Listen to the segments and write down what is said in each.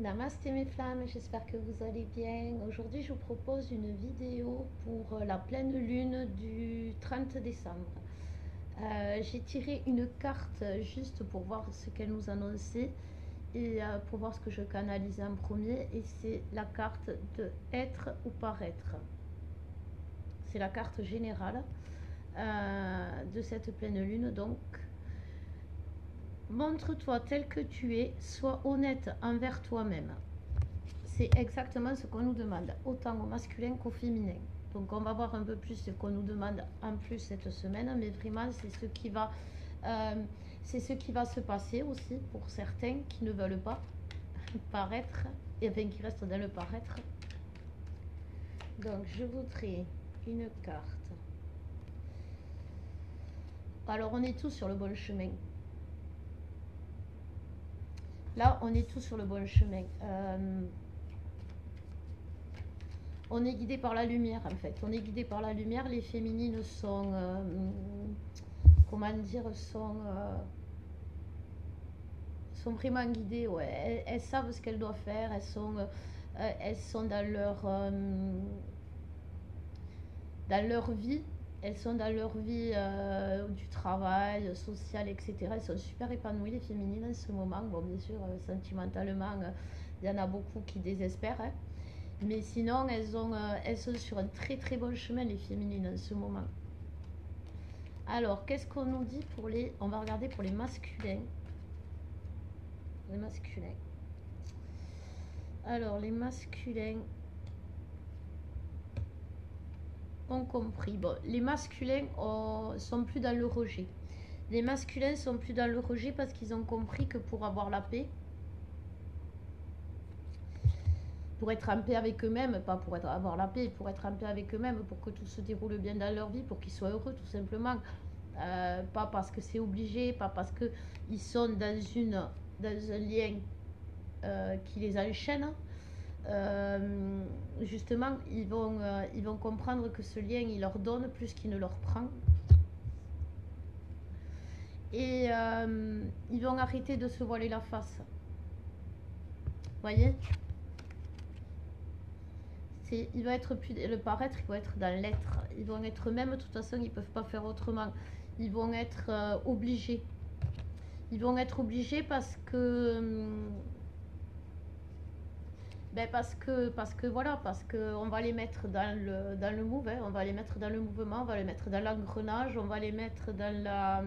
Namasté mes flammes, j'espère que vous allez bien. Aujourd'hui, je vous propose une vidéo pour la pleine lune du 30 décembre. J'ai tiré une carte juste pour voir ce qu'elle nous annonçait et pour voir ce que je canalisais en premier. Et c'est la carte de être ou paraître. C'est la carte générale de cette pleine lune. Donc, montre-toi tel que tu es, sois honnête envers toi-même. C'est exactement ce qu'on nous demande, autant au masculin qu'au féminin. Donc on va voir un peu plus ce qu'on nous demande en plus cette semaine, mais vraiment c'est ce qui va se passer aussi pour certains qui ne veulent pas paraître, et enfin qui restent dans le paraître. Donc je voudrais une carte. Alors on est tous sur le bon chemin. Là on est tous sur le bon chemin. On est guidé par la lumière en fait. On est guidé par la lumière. Les féminines sont, comment dire, sont vraiment guidées. Ouais. Elles savent ce qu'elles doivent faire. Elles sont dans leur vie. Elles sont dans leur vie du travail, social, etc. Elles sont super épanouies, les féminines, en ce moment. Bon, bien sûr, sentimentalement, il y en a beaucoup qui désespèrent. Hein. Mais sinon, elles sont sur un très très bon chemin, les féminines, en ce moment. Alors, qu'est-ce qu'on nous dit pour les... On va regarder pour les masculins. Les masculins. Alors, les masculins ont compris. Bon, les masculins sont plus dans le rejet. Les masculins sont plus dans le rejet parce qu'ils ont compris que pour avoir la paix, pour être en paix avec eux-mêmes, pas pour avoir la paix, pour être en paix avec eux-mêmes, pour que tout se déroule bien dans leur vie, pour qu'ils soient heureux tout simplement. Pas parce que c'est obligé, pas parce qu'ils sont dans un lien qui les enchaîne. Justement, ils vont comprendre que ce lien, il leur donne plus qu'il ne leur prend. Et ils vont arrêter de se voiler la face. Voyez, il va être plus le paraître, il va être dans l'être. Ils vont être eux-mêmes, de toute façon, ils ne peuvent pas faire autrement. Ils vont être obligés. Ils vont être obligés parce que voilà, parce qu'on va les mettre dans le move, hein, on va les mettre dans le mouvement, on va les mettre dans l'engrenage, on va les mettre dans la...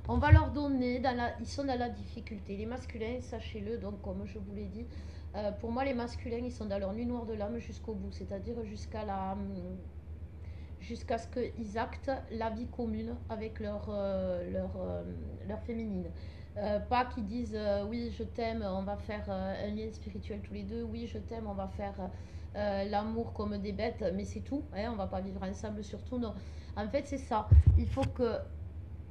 On va leur donner, ils sont dans la difficulté. Les masculins, sachez-le, donc comme je vous l'ai dit, pour moi les masculins, ils sont dans leur nuit noire de l'âme jusqu'au bout, c'est-à-dire jusqu'à ce qu'ils actent la vie commune avec leur féminine. Pas qu'ils disent oui je t'aime, on va faire un lien spirituel tous les deux, oui je t'aime, on va faire l'amour comme des bêtes, mais c'est tout, hein, on va pas vivre ensemble surtout, non. En fait c'est ça, il faut que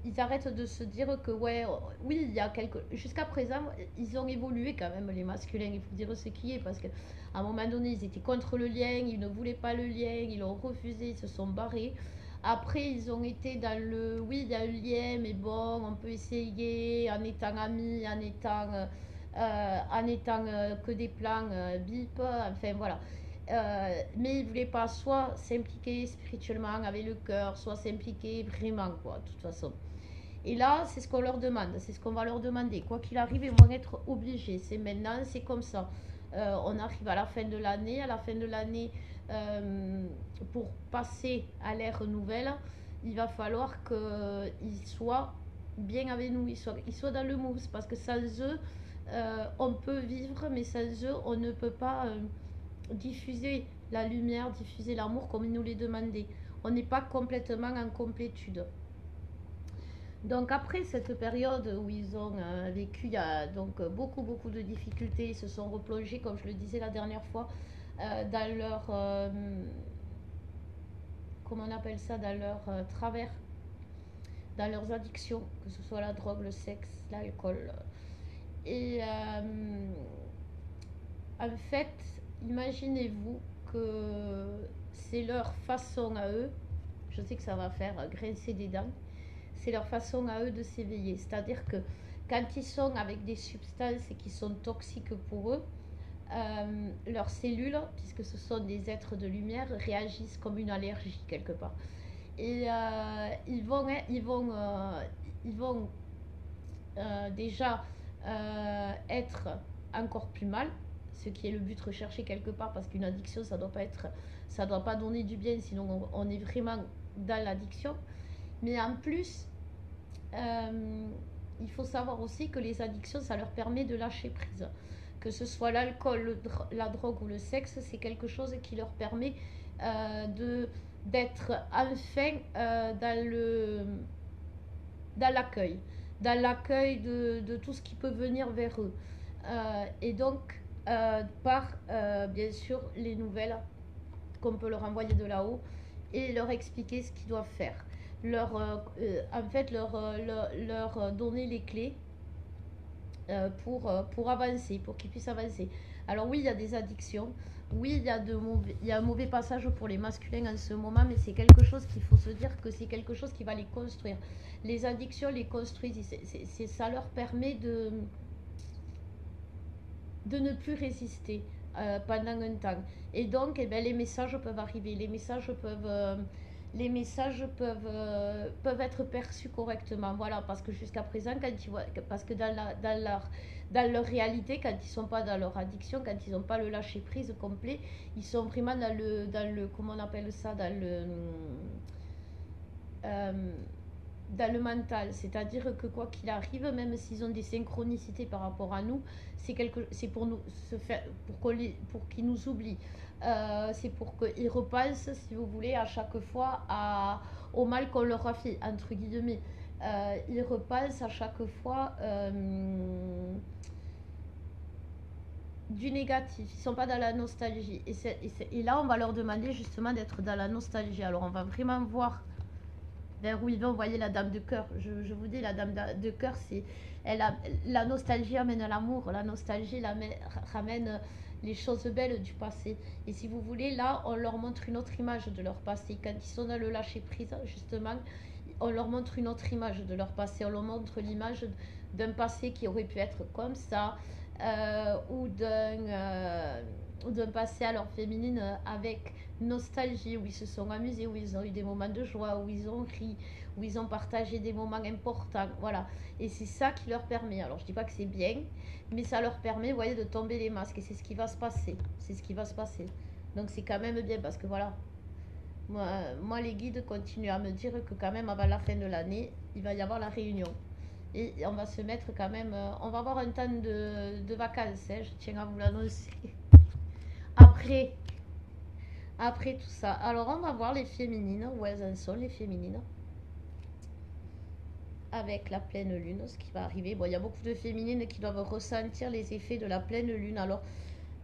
ils arrêtent de se dire que ouais, oui, il y a quelques... Jusqu'à présent, ils ont évolué quand même, les masculins, il faut dire ce qui est, parce qu'à un moment donné, ils étaient contre le lien, ils ne voulaient pas le lien, ils l'ont refusé, ils se sont barrés. Après, ils ont été dans le... Oui, il y a un lien, mais bon, on peut essayer en étant amis, en étant que des plans bip, enfin voilà. Mais ils ne voulaient pas soit s'impliquer spirituellement avec le cœur, soit s'impliquer vraiment, quoi, de toute façon. Et là, c'est ce qu'on leur demande, c'est ce qu'on va leur demander. Quoi qu'il arrive, ils vont être obligés. C'est maintenant, c'est comme ça. On arrive à la fin de l'année. À la fin de l'année, pour passer à l'ère nouvelle, il va falloir qu'ils soient bien avec nous, ils soient dans le move. Parce que sans eux, on peut vivre, mais sans eux, on ne peut pas diffuser la lumière, diffuser l'amour comme ils nous les demandaient. On n'est pas complètement en complétude. Donc après cette période où ils ont vécu, il y a donc beaucoup de difficultés, ils se sont replongés, comme je le disais la dernière fois, dans leur, comment on appelle ça, dans leur travers, dans leurs addictions, que ce soit la drogue, le sexe, l'alcool. Et en fait, imaginez-vous que c'est leur façon à eux, je sais que ça va faire grincer des dents, c'est leur façon à eux de s'éveiller. C'est-à-dire que quand ils sont avec des substances qui sont toxiques pour eux, leurs cellules, puisque ce sont des êtres de lumière, réagissent comme une allergie quelque part. Et ils vont déjà être encore plus mal, ce qui est le but recherché quelque part, parce qu'une addiction, ça doit pas donner du bien, sinon on est vraiment dans l'addiction. Mais en plus, il faut savoir aussi que les addictions, ça leur permet de lâcher prise. Que ce soit l'alcool, la drogue ou le sexe, c'est quelque chose qui leur permet d'être enfin dans l'accueil, de tout ce qui peut venir vers eux. Et donc, par bien sûr les nouvelles qu'on peut leur envoyer de là-haut et leur expliquer ce qu'ils doivent faire. Leur donner les clés pour avancer, pour qu'ils puissent avancer. Alors oui, il y a des addictions, oui, il y a un mauvais passage pour les masculins en ce moment, mais c'est quelque chose qu'il faut se dire que c'est quelque chose qui va les construire. Les addictions les construisent, ça leur permet de ne plus résister pendant un temps. Et donc, eh ben, les messages peuvent arriver, peuvent être perçus correctement. Voilà, parce que jusqu'à présent, parce que dans leur réalité, quand ils ne sont pas dans leur addiction, quand ils n'ont pas le lâcher prise complet, ils sont vraiment comment on appelle ça, euh, dans le mental, c'est-à-dire que quoi qu'il arrive, même s'ils ont des synchronicités par rapport à nous, c'est pour nous pour qu'ils nous oublient. C'est pour qu'ils repensent, si vous voulez, à chaque fois au mal qu'on leur a fait, entre guillemets. Ils repensent à chaque fois du négatif. Ils ne sont pas dans la nostalgie. Et là, on va leur demander justement d'être dans la nostalgie. Alors, on va vraiment voir vers où ils vont. Vous voyez la dame de cœur, je vous dis, la dame de cœur, la nostalgie amène l'amour, la nostalgie ramène les choses belles du passé. Et si vous voulez, là, on leur montre une autre image de leur passé. Quand ils sont dans le lâcher prise, justement, on leur montre une autre image de leur passé. On leur montre l'image d'un passé qui aurait pu être comme ça, ou d'un passé à leur féminine avec nostalgie, où ils se sont amusés, où ils ont eu des moments de joie, où ils ont ri, où ils ont partagé des moments importants. Voilà. Et c'est ça qui leur permet. Alors, je dis pas que c'est bien, mais ça leur permet, vous voyez, de tomber les masques. Et c'est ce qui va se passer. C'est ce qui va se passer. Donc, c'est quand même bien parce que voilà. Moi, les guides continuent à me dire que quand même, avant la fin de l'année, il va y avoir la réunion. Et on va se mettre quand même. On va avoir un temps de vacances, hein, je tiens à vous l'annoncer. Après, après tout ça. Alors, on va voir les féminines, où elles en sont, les féminines. Avec la pleine lune, ce qui va arriver. Bon, il y a beaucoup de féminines qui doivent ressentir les effets de la pleine lune. Alors,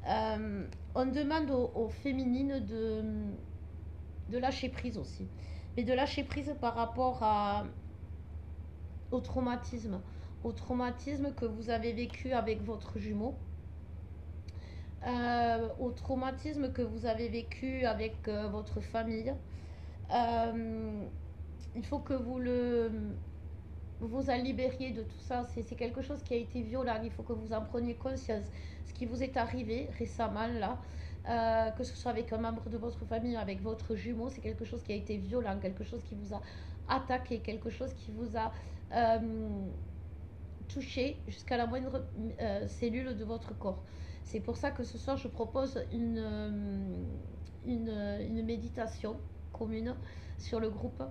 on demande aux féminines de lâcher prise aussi. Mais de lâcher prise par rapport au traumatisme. Au traumatisme que vous avez vécu avec votre jumeau. Au traumatisme que vous avez vécu avec votre famille. Il faut que vous en libériez de tout ça. C'est quelque chose qui a été violent. Il faut que vous en preniez conscience. Ce qui vous est arrivé récemment là, que ce soit avec un membre de votre famille, avec votre jumeau, c'est quelque chose qui a été violent, quelque chose qui vous a attaqué, quelque chose qui vous a touché jusqu'à la moindre cellule de votre corps. C'est pour ça que ce soir, je propose une méditation commune sur le groupe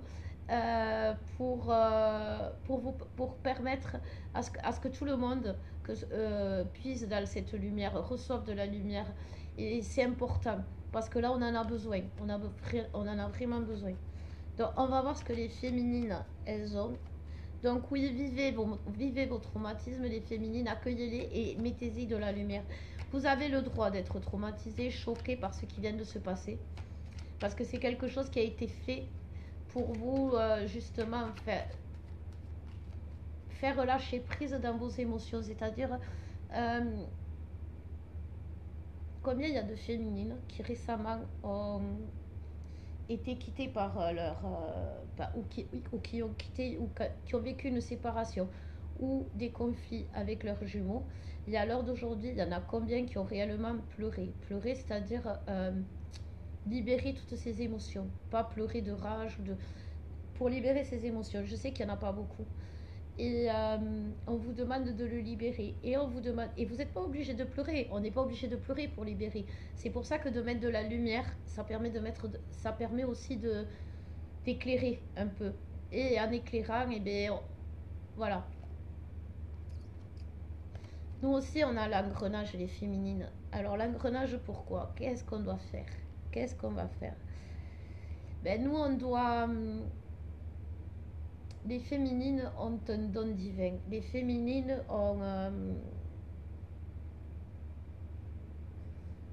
pour permettre à ce que tout le monde puisse dans cette lumière, reçoive de la lumière. Et c'est important parce que là, on en a besoin. On en a vraiment besoin. Donc, on va voir ce que les féminines, elles ont. Donc oui, vivez vos traumatismes, les féminines, accueillez-les et mettez-y de la lumière. Vous avez le droit d'être traumatisé, choqué par ce qui vient de se passer. Parce que c'est quelque chose qui a été fait pour vous, justement, faire lâcher prise dans vos émotions. C'est-à-dire, combien il y a de féminines qui récemment ont été quittées par ou qui ont quitté ou qui ont vécu une séparation, ou des conflits avec leurs jumeaux. Et à l'heure d'aujourd'hui, il y en a combien qui ont réellement pleuré? Pleurer, c'est-à-dire libérer toutes ces émotions. Pas pleurer de rage, pour libérer ces émotions. Je sais qu'il n'y en a pas beaucoup. Et on vous demande de le libérer. Et on vous demande, et vous n'êtes pas obligé de pleurer. On n'est pas obligé de pleurer pour libérer. C'est pour ça que de mettre de la lumière, ça permet aussi d'éclairer un peu. Et en éclairant, et bien, voilà. Nous aussi, on a l'engrenage, les féminines. Alors, l'engrenage, pourquoi? Qu'est-ce qu'on doit faire? Qu'est-ce qu'on va faire? Ben, nous, on doit. Les féminines ont un don divin. Les féminines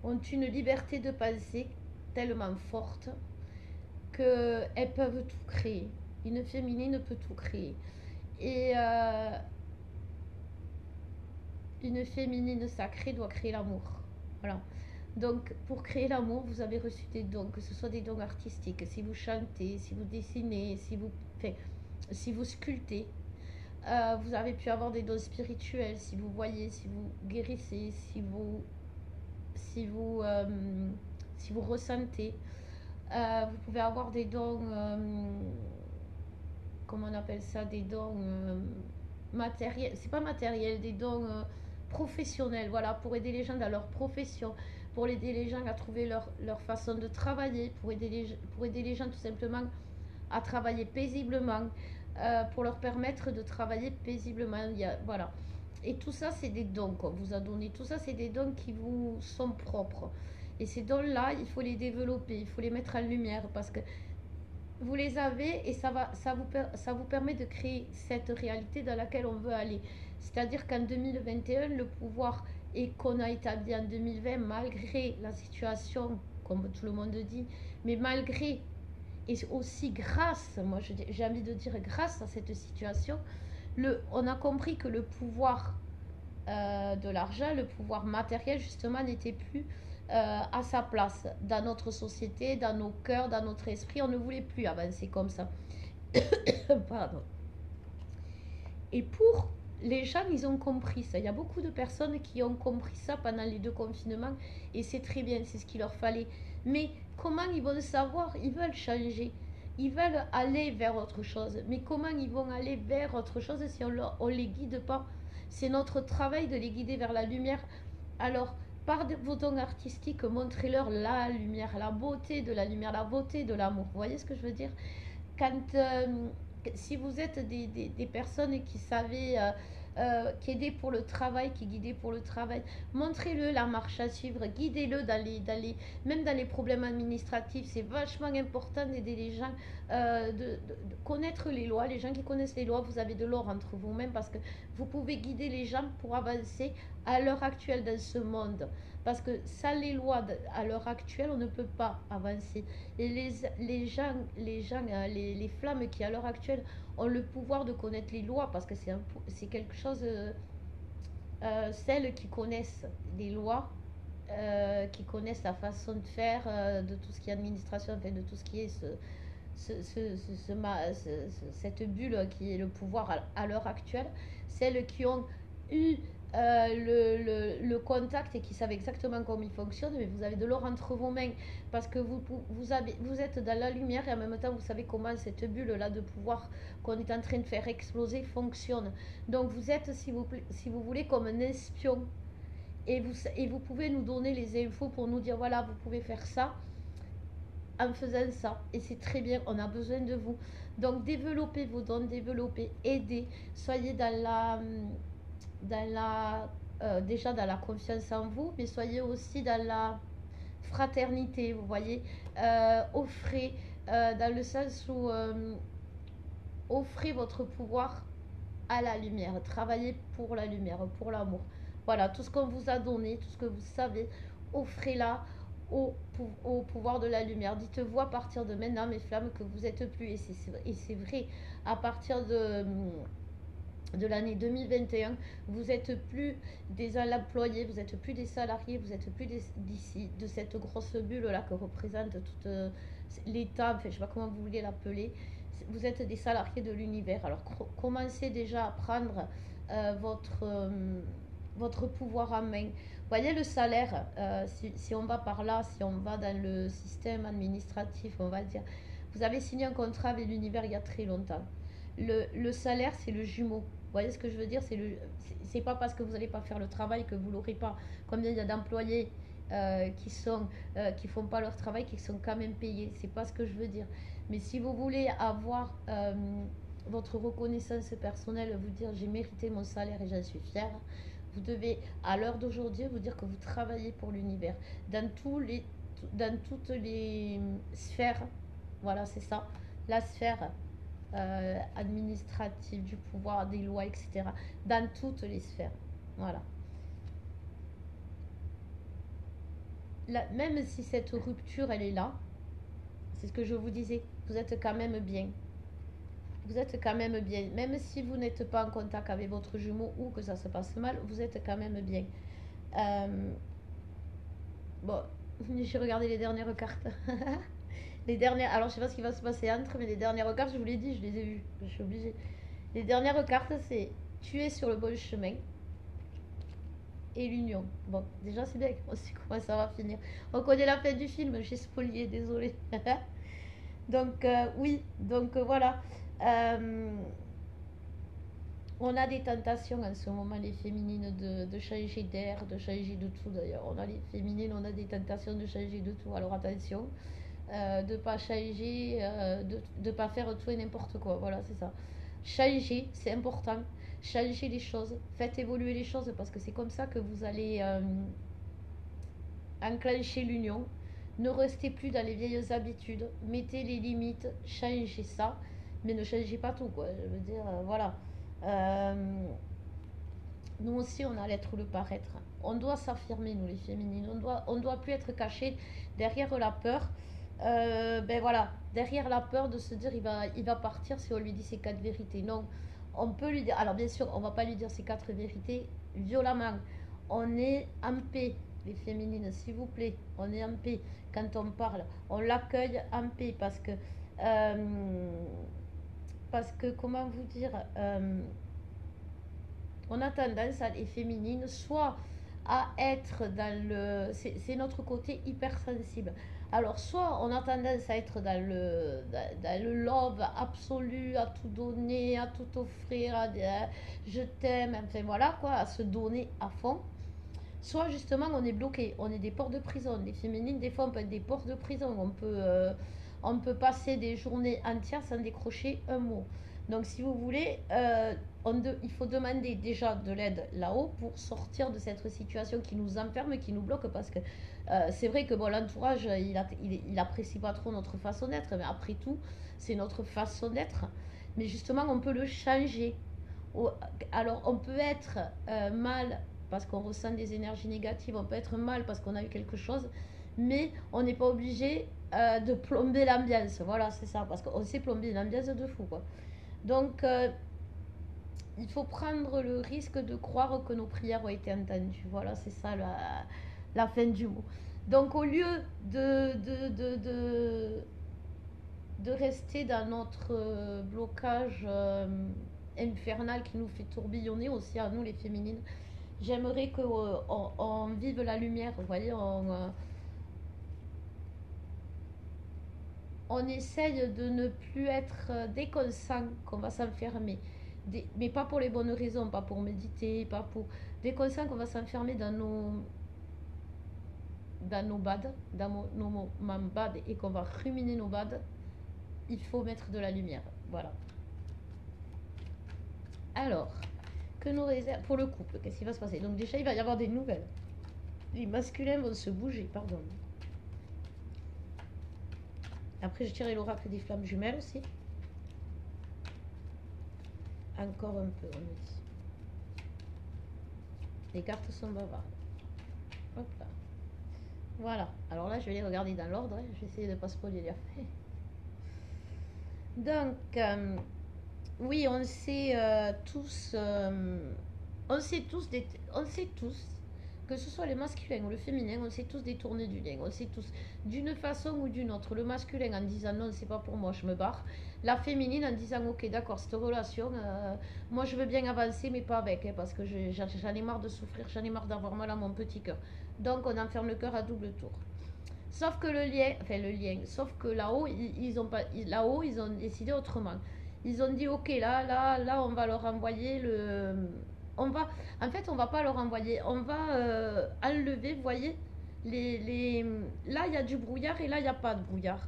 ont une liberté de pensée tellement forte qu'elles peuvent tout créer. Une féminine peut tout créer. Et une féminine sacrée doit créer l'amour. Voilà. Donc, pour créer l'amour, vous avez reçu des dons, que ce soit des dons artistiques, si vous chantez, si vous dessinez, si vous sculptez. Vous avez pu avoir des dons spirituels, si vous voyez, si vous guérissez, si vous ressentez. Vous pouvez avoir des dons, comment on appelle ça, des dons matériels, c'est pas matériel, des dons professionnels, voilà, pour aider les gens dans leur profession, pour aider les gens à trouver leur façon de travailler, pour aider les gens tout simplement à travailler paisiblement, pour leur permettre de travailler paisiblement. Voilà. Et tout ça, c'est des dons qu'on vous a donnés. Tout ça, c'est des dons qui vous sont propres. Et ces dons-là, il faut les développer, il faut les mettre en lumière parce que vous les avez et ça vous permet de créer cette réalité dans laquelle on veut aller. C'est-à-dire qu'en 2021, le pouvoir qu'on a établi en 2020, malgré la situation, comme tout le monde dit, mais malgré et aussi grâce, moi j'ai envie de dire grâce à cette situation, on a compris que le pouvoir de l'argent, le pouvoir matériel justement n'était plus à sa place dans notre société, dans nos cœurs, dans notre esprit. On ne voulait plus avancer comme ça. Pardon. Et pour les gens, ils ont compris ça. Il y a beaucoup de personnes qui ont compris ça pendant les 2 confinements et c'est très bien, c'est ce qu'il leur fallait. Mais comment ils vont le savoir? Ils veulent changer. Ils veulent aller vers autre chose. Mais comment ils vont aller vers autre chose si on ne les guide pas? C'est notre travail de les guider vers la lumière. Alors, par vos dons artistiques, montrez-leur la lumière, la beauté de la lumière, la beauté de l'amour. Vous voyez ce que je veux dire? Quand si vous êtes des personnes qui savaient, qui aidaient pour le travail, qui guidaient pour le travail, montrez-le la marche à suivre, guidez-le même dans les problèmes administratifs. C'est vachement important d'aider les gens, de connaître les lois. Les gens qui connaissent les lois, vous avez de l'or entre vous-même parce que vous pouvez guider les gens pour avancer à l'heure actuelle dans ce monde. Parce que sans les lois à l'heure actuelle, on ne peut pas avancer. Et les flammes qui à l'heure actuelle ont le pouvoir de connaître les lois, parce que c'est quelque chose, celles qui connaissent les lois, qui connaissent la façon de faire de tout ce qui est administration, enfin de tout ce qui est cette bulle qui est le pouvoir à l'heure actuelle, celles qui ont eu le contact et qui savent exactement comment il fonctionne, mais vous avez de l'or entre vos mains parce que vous êtes dans la lumière et en même temps vous savez comment cette bulle là de pouvoir qu'on est en train de faire exploser fonctionne. Donc vous êtes, si vous voulez, comme un espion et vous pouvez nous donner les infos pour nous dire voilà, vous pouvez faire ça en faisant ça. Et c'est très bien, on a besoin de vous. Donc développez vos dons, aidez, soyez déjà dans la confiance en vous, mais soyez aussi dans la fraternité, vous voyez. Offrez, dans le sens où offrez votre pouvoir à la lumière, travaillez pour la lumière, pour l'amour. Voilà, tout ce qu'on vous a donné, tout ce que vous savez, offrez-la au pouvoir de la lumière. Dites-vous à partir de maintenant, mes flammes, que vous êtes plus, et c'est vrai, à partir de l'année 2021, vous n'êtes plus des employés, vous n'êtes plus des salariés, vous n'êtes plus d'ici, de cette grosse bulle là que représente tout l'État, enfin je ne sais pas comment vous voulez l'appeler. vous êtes des salariés de l'univers. Alors commencez déjà à prendre votre pouvoir en main. Vous voyez le salaire, si on va par là, si on va dans le système administratif, on va dire, vous avez signé un contrat avec l'univers il y a très longtemps. Le salaire, c'est le jumeau. Vous voyez ce que je veux dire? C'est pas parce que vous n'allez pas faire le travail que vous l'aurez pas. Combien il y a d'employés qui font pas leur travail, qui sont quand même payés. C'est pas ce que je veux dire. Mais si vous voulez avoir votre reconnaissance personnelle, vous dire j'ai mérité mon salaire et j'en suis fière, vous devez, à l'heure d'aujourd'hui, vous dire que vous travaillez pour l'univers. Dans toutes les sphères, voilà, c'est ça, la sphère administrative, du pouvoir, des lois, etc. Dans toutes les sphères. Voilà. Même si cette rupture, elle est là, c'est ce que je vous disais, vous êtes quand même bien. Vous êtes quand même bien. Même si vous n'êtes pas en contact avec votre jumeau ou que ça se passe mal, vous êtes quand même bien. Bon, j'ai regardé les dernières cartes. Les dernières, alors je sais pas ce qui va se passer entre, mais les dernières cartes, je vous l'ai dit, je les ai vues. Je suis obligée. Les dernières cartes, c'est tu es sur le bon chemin et l'union. Bon, déjà c'est bien, on sait comment ça va finir. On connaît la fin du film, j'ai spolié, désolé. Donc oui, donc voilà. On a des tentations en ce moment, les féminines, de changer d'air, de changer de tout d'ailleurs. On a les féminines, on a des tentations de changer de tout. Alors attention, de pas changer, de pas faire tout et n'importe quoi. Voilà, c'est ça. Changer, c'est important. Changer les choses, faites évoluer les choses parce que c'est comme ça que vous allez enclencher l'union. Ne restez plus dans les vieilles habitudes, mettez les limites, changez ça, mais ne changez pas tout, quoi. Je veux dire, voilà. Nous aussi, on a l'être ou le paraître. On doit s'affirmer, nous les féminines. On doit plus être caché derrière la peur. Ben voilà, derrière la peur de se dire il va partir si on lui dit ses 4 vérités. Non, on peut lui dire. Alors bien sûr, on va pas lui dire ses 4 vérités violemment. On est en paix, les féminines, s'il vous plaît. On est en paix quand on parle. On l'accueille en paix parce que comment vous dire, on a tendance à les féminines soit à être dans le, c'est notre côté hypersensible. Alors soit on a tendance à être dans le love absolu, à tout donner, à tout offrir, à je t'aime, enfin voilà quoi, à se donner à fond. Soit justement on est bloqué, on est des portes de prison. Les féminines, des fois on peut être des portes de prison, on peut passer des journées entières sans décrocher un mot. Donc si vous voulez, il faut demander déjà de l'aide là-haut pour sortir de cette situation qui nous enferme, qui nous bloque, parce que c'est vrai que bon, l'entourage, il apprécie pas trop notre façon d'être, mais après tout, c'est notre façon d'être. Mais justement, on peut le changer. Alors on peut être mal parce qu'on ressent des énergies négatives, on peut être mal parce qu'on a eu quelque chose, mais on n'est pas obligé de plomber l'ambiance. Voilà, c'est ça, parce qu'on sait plomber l'ambiance de fou, quoi. Donc, il faut prendre le risque de croire que nos prières ont été entendues. Voilà, c'est ça la fin du mot. Donc, au lieu de rester dans notre blocage infernal qui nous fait tourbillonner aussi à nous les féminines, j'aimerais qu'on vive la lumière. Vous voyez, on essaye de ne plus être, dès qu'on sent qu'on va s'enfermer, mais pas pour les bonnes raisons, pas pour méditer, pas pour, dès qu'on sent qu'on va s'enfermer dans nos bads, dans nos moments bad et qu'on va ruminer nos bads, il faut mettre de la lumière. Voilà. Alors, que nous réserve pour le couple, qu'est-ce qui va se passer? Donc déjà, il va y avoir des nouvelles. Les masculins vont se bouger, pardon. Après, je tirais l'oracle des flammes jumelles aussi. Encore un peu, on me dit. Les cartes sont bavardes. Hop là. Voilà. Alors là, je vais les regarder dans l'ordre. Hein. Je vais essayer de ne pas spoiler les affaires. Donc, oui, on sait tous que ce soit les masculins ou le féminin, on s'est tous détournés du lien. On s'est tous, d'une façon ou d'une autre, le masculin en disant non, c'est pas pour moi, je me barre. La féminine en disant ok, d'accord, cette relation, moi je veux bien avancer, mais pas avec, hein, parce que j'en ai marre de souffrir, j'en ai marre d'avoir mal à mon petit cœur. Donc on enferme le cœur à double tour. Sauf que sauf que là-haut, ils ont pas, là-haut, ils ont décidé autrement. Ils ont dit, ok, là, on va leur envoyer on va, en fait, on va pas leur envoyer, on va enlever, vous voyez, là, il y a du brouillard et là, il n'y a pas de brouillard.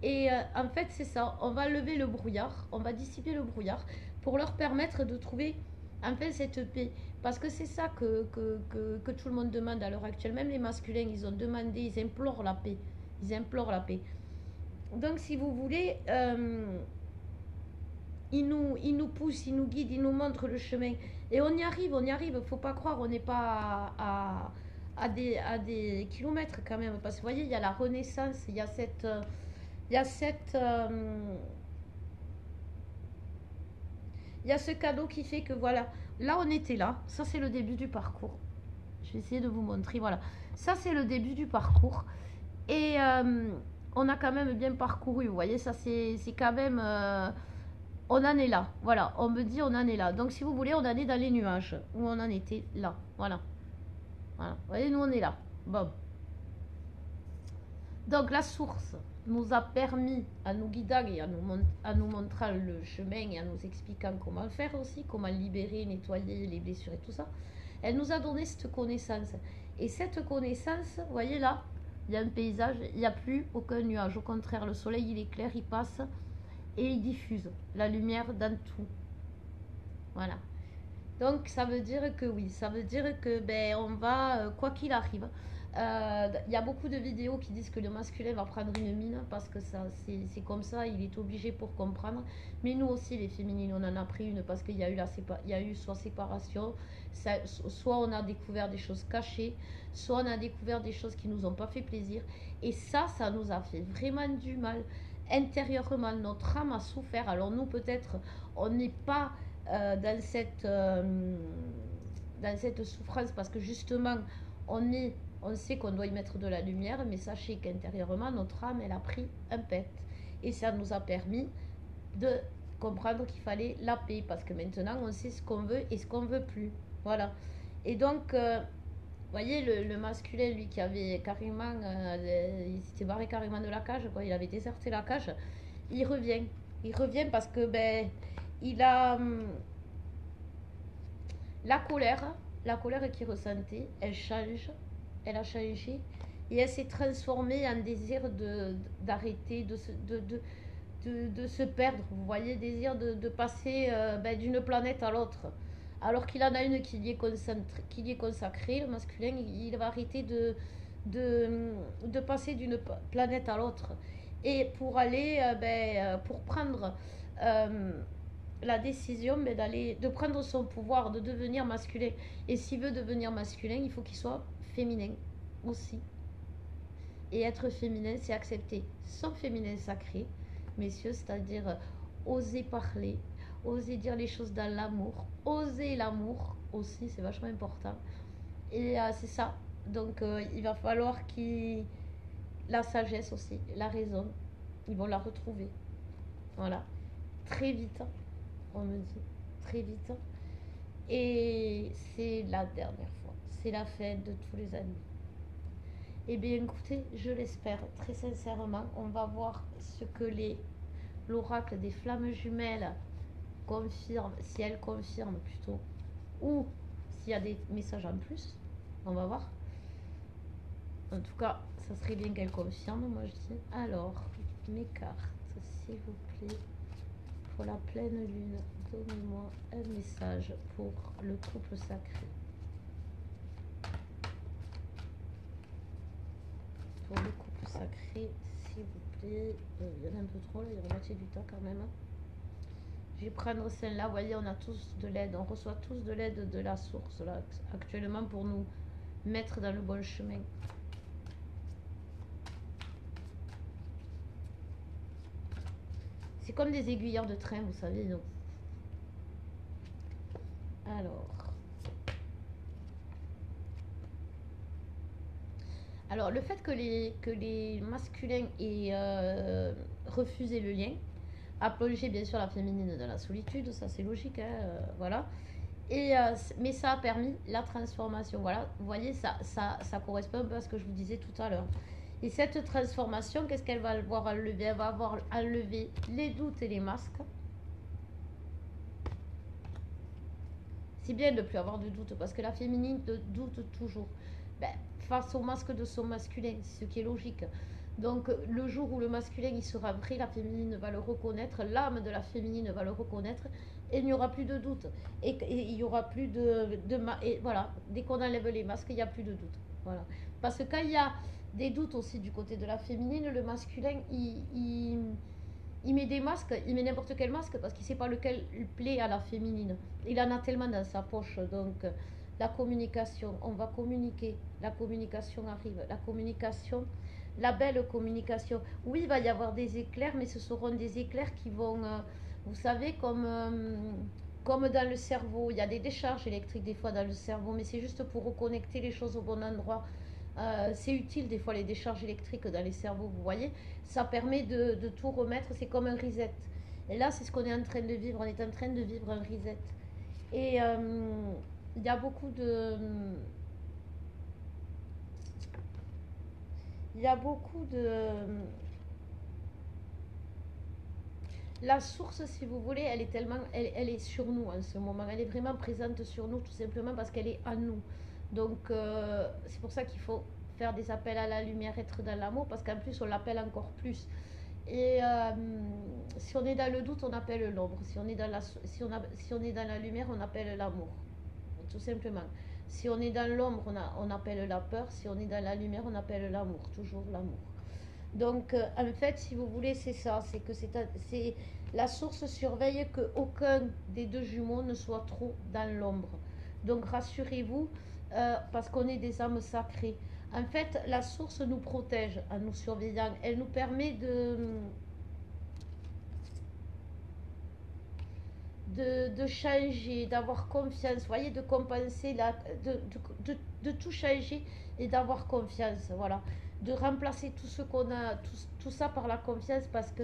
Et en fait, c'est ça, on va lever le brouillard, on va dissiper le brouillard pour leur permettre de trouver enfin cette paix. Parce que c'est ça que tout le monde demande à l'heure actuelle. Même les masculins, ils ont demandé, ils implorent la paix. Ils implorent la paix. Donc, si vous voulez, ils nous poussent, ils nous guident, ils nous montrent le chemin. Et on y arrive, on y arrive. Faut pas croire, on n'est pas à des kilomètres quand même. Parce que vous voyez, il y a la renaissance, il y a il y a il y a ce cadeau qui fait que voilà, là on était là, ça c'est le début du parcours. Je vais essayer de vous montrer, voilà. Ça c'est le début du parcours. Et on a quand même bien parcouru, vous voyez, ça c'est quand même... on en est là, voilà, on me dit on en est là. Donc si vous voulez, on en est dans les nuages, où on en était là, voilà. Voilà, vous voyez, nous on est là, bon. Donc la source nous a permis, à nous guidant et à nous montrant le chemin et à nous expliquant comment le faire aussi, comment libérer, nettoyer les blessures et tout ça, elle nous a donné cette connaissance. Et cette connaissance, vous voyez là, il y a un paysage, il n'y a plus aucun nuage. Au contraire, le soleil il éclaire, il passe et il diffuse la lumière dans tout. Voilà. Donc ça veut dire que oui, ça veut dire que ben on va, quoi qu'il arrive. Il y a beaucoup de vidéos qui disent que le masculin va prendre une mine parce que ça c'est comme ça, il est obligé pour comprendre. Mais nous aussi les féminines, on en a pris une parce qu'il y a eu il y a eu soit séparation, soit on a découvert des choses cachées, soit on a découvert des choses qui nous ont pas fait plaisir. Et ça nous a fait vraiment du mal. Intérieurement, notre âme a souffert. Alors nous peut-être on n'est pas dans cette souffrance parce que justement on sait qu'on doit y mettre de la lumière, mais sachez qu'intérieurement notre âme elle a pris un pet et ça nous a permis de comprendre qu'il fallait la paix parce que maintenant on sait ce qu'on veut et ce qu'on veut plus, voilà. Et donc vous voyez le masculin lui qui avait carrément il s'était barré carrément de la cage quoi, il avait déserté la cage, il revient parce que ben il a la colère qu'il ressentait, elle change, elle a changé et elle s'est transformée en désir d'arrêter, de se perdre. Vous voyez, désir de passer d'une planète à l'autre. Alors qu'il en a une qui y est consacrée, le masculin, il va arrêter de passer d'une planète à l'autre. Et pour aller, pour prendre la décision de prendre son pouvoir, de devenir masculin. Et s'il veut devenir masculin, il faut qu'il soit féminin aussi. Et être féminin, c'est accepter son féminin sacré, messieurs, c'est-à-dire oser parler, oser dire les choses dans l'amour, oser l'amour aussi, c'est vachement important. Et c'est ça. Donc il va falloir la sagesse aussi, la raison, ils vont la retrouver. Voilà. Très vite, on me dit. Très vite. Et c'est la dernière fois. C'est la fête de tous les amis. Eh bien écoutez, je l'espère très sincèrement. On va voir ce que l'oracle des flammes jumelles confirme, si elle confirme plutôt, ou s'il y a des messages en plus. On va voir. En tout cas, ça serait bien qu'elle confirme, moi je dis. Alors, mes cartes, s'il vous plaît, pour la pleine lune, donnez-moi un message pour le couple sacré. Pour le couple sacré, s'il vous plaît. Il y en a un peu trop, là, il y a la moitié du temps quand même. Je vais prendre celle-là. Vous voyez, on a tous de l'aide. On reçoit tous de l'aide de la source, là, actuellement, pour nous mettre dans le bon chemin. C'est comme des aiguilleurs de train, vous savez. Donc. Alors. Alors, le fait que les masculins aient refusé le lien a plongé bien sûr la féminine dans la solitude, ça c'est logique, hein, voilà. Mais ça a permis la transformation. Voilà, vous voyez, ça correspond un peu à ce que je vous disais tout à l'heure. Et cette transformation, qu'est-ce qu'elle va avoir enlevé? Elle va avoir enlevé les doutes et les masques. C'est bien de ne plus avoir de doute parce que la féminine doute toujours. Ben, face au masque de son masculin, ce qui est logique. Donc le jour où le masculin il sera pris, la féminine va le reconnaître, l'âme de la féminine va le reconnaître et il n'y aura plus de doute. Et il n'y aura plus et voilà, dès qu'on enlève les masques, il n'y a plus de doute. Voilà. Parce que quand il y a des doutes aussi du côté de la féminine, le masculin, il met des masques, il met n'importe quel masque parce qu'il ne sait pas lequel plaît à la féminine. Il en a tellement dans sa poche. Donc, la communication, on va communiquer. La communication arrive. La communication, la belle communication. Oui, il va y avoir des éclairs, mais ce seront des éclairs qui vont, vous savez, comme dans le cerveau. Il y a des décharges électriques des fois dans le cerveau, mais c'est juste pour reconnecter les choses au bon endroit. C'est utile des fois les décharges électriques dans les cerveaux, vous voyez. Ça permet de tout remettre, c'est comme un reset. Et là, c'est ce qu'on est en train de vivre. On est en train de vivre un reset. Et il y a beaucoup de... Il y a beaucoup de... La source, si vous voulez, elle est tellement... Elle est sur nous en ce moment. Elle est vraiment présente sur nous, tout simplement parce qu'elle est à nous. Donc, c'est pour ça qu'il faut faire des appels à la lumière, être dans l'amour, parce qu'en plus, on l'appelle encore plus. Et si on est dans le doute, on appelle l'ombre. Si on est dans si on est dans la lumière, on appelle l'amour. Tout simplement. Si on est dans l'ombre, on appelle la peur. Si on est dans la lumière, on appelle l'amour. Toujours l'amour. Donc, en fait, si vous voulez, c'est ça. C'est que c'est la source surveille qu'aucun des deux jumeaux ne soit trop dans l'ombre. Donc, rassurez-vous, parce qu'on est des âmes sacrées. En fait, la source nous protège en nous surveillant. Elle nous permet de changer, d'avoir confiance, vous voyez, de compenser, de tout changer et d'avoir confiance, voilà. De remplacer tout ce qu'on a, tout ça par la confiance parce que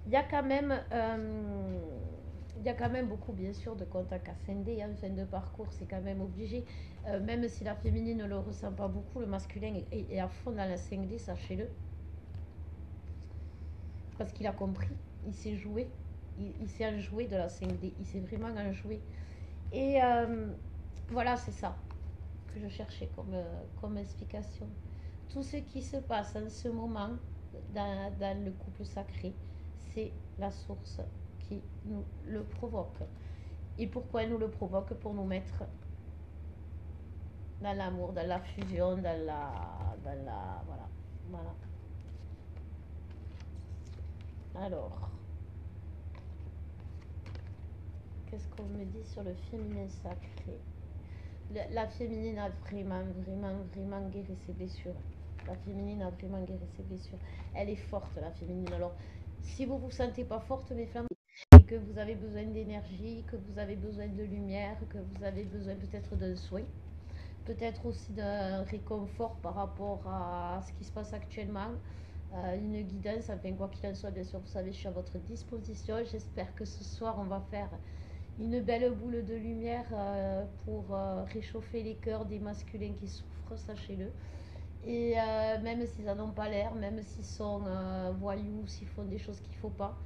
il y a quand même... il y a quand même beaucoup, bien sûr, de contacts ascendés en fin de parcours, c'est quand même obligé. Même si la féminine ne le ressent pas beaucoup, le masculin est à fond dans la 5D, sachez-le. Parce qu'il a compris, il s'est joué, il s'est enjoué de la 5D, il s'est vraiment enjoué. Et voilà, c'est ça que je cherchais comme explication. Tout ce qui se passe en ce moment dans le couple sacré, c'est la source qui nous le provoque. Et pourquoi elle nous le provoque? Pour nous mettre dans l'amour, dans la fusion, voilà, voilà. Alors, qu'est-ce qu'on me dit sur le féminin sacré? La féminine a vraiment, vraiment, vraiment guéri ses blessures. La féminine a vraiment guéri ses blessures. Elle est forte, la féminine. Alors, si vous ne vous sentez pas forte, mes flammes, et que vous avez besoin d'énergie, que vous avez besoin de lumière, que vous avez besoin peut-être d'un soin, peut-être aussi d'un réconfort par rapport à ce qui se passe actuellement, une guidance, enfin quoi qu'il en soit, bien sûr, vous savez, je suis à votre disposition. J'espère que ce soir, on va faire une belle boule de lumière pour réchauffer les cœurs des masculins qui souffrent, sachez-le. Et même s'ils n'en ont pas l'air, même s'ils sont voyous, s'ils font des choses qu'il ne faut pas,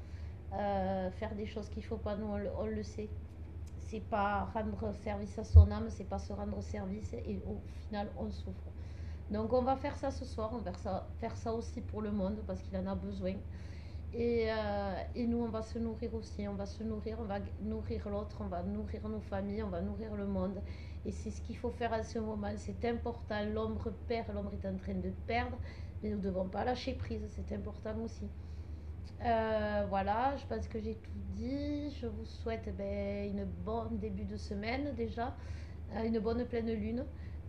faire des choses qu'il ne faut pas, nous on le sait. C'est pas rendre service à son âme, c'est pas se rendre service et au final on souffre. Donc on va faire ça ce soir, on va faire ça aussi pour le monde parce qu'il en a besoin. Et nous, on va se nourrir aussi, on va se nourrir, on va nourrir l'autre, on va nourrir nos familles, on va nourrir le monde. Et c'est ce qu'il faut faire en ce moment, c'est important. L'ombre perd, l'ombre est en train de perdre, mais nous ne devons pas lâcher prise, c'est important aussi. Voilà, je pense que j'ai tout dit. Je vous souhaite une bonne début de semaine déjà, une bonne pleine lune.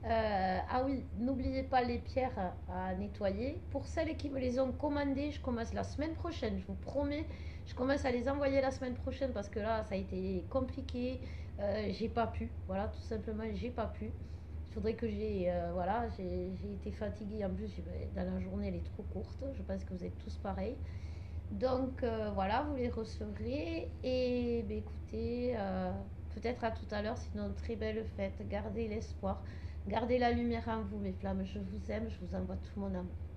Ah oui, n'oubliez pas les pierres à nettoyer. Pour celles qui me les ont commandées, je commence la semaine prochaine, je vous promets. Je commence à les envoyer la semaine prochaine parce que là, ça a été compliqué. J'ai pas pu, voilà, tout simplement, j'ai pas pu. faudrait que voilà, j'ai été fatiguée en plus, dans la journée elle est trop courte, je pense que vous êtes tous pareils. Donc voilà, vous les recevrez et ben, écoutez, peut-être à tout à l'heure, sinon très belle fête, gardez l'espoir, gardez la lumière en vous mes flammes, je vous aime, je vous envoie tout mon amour.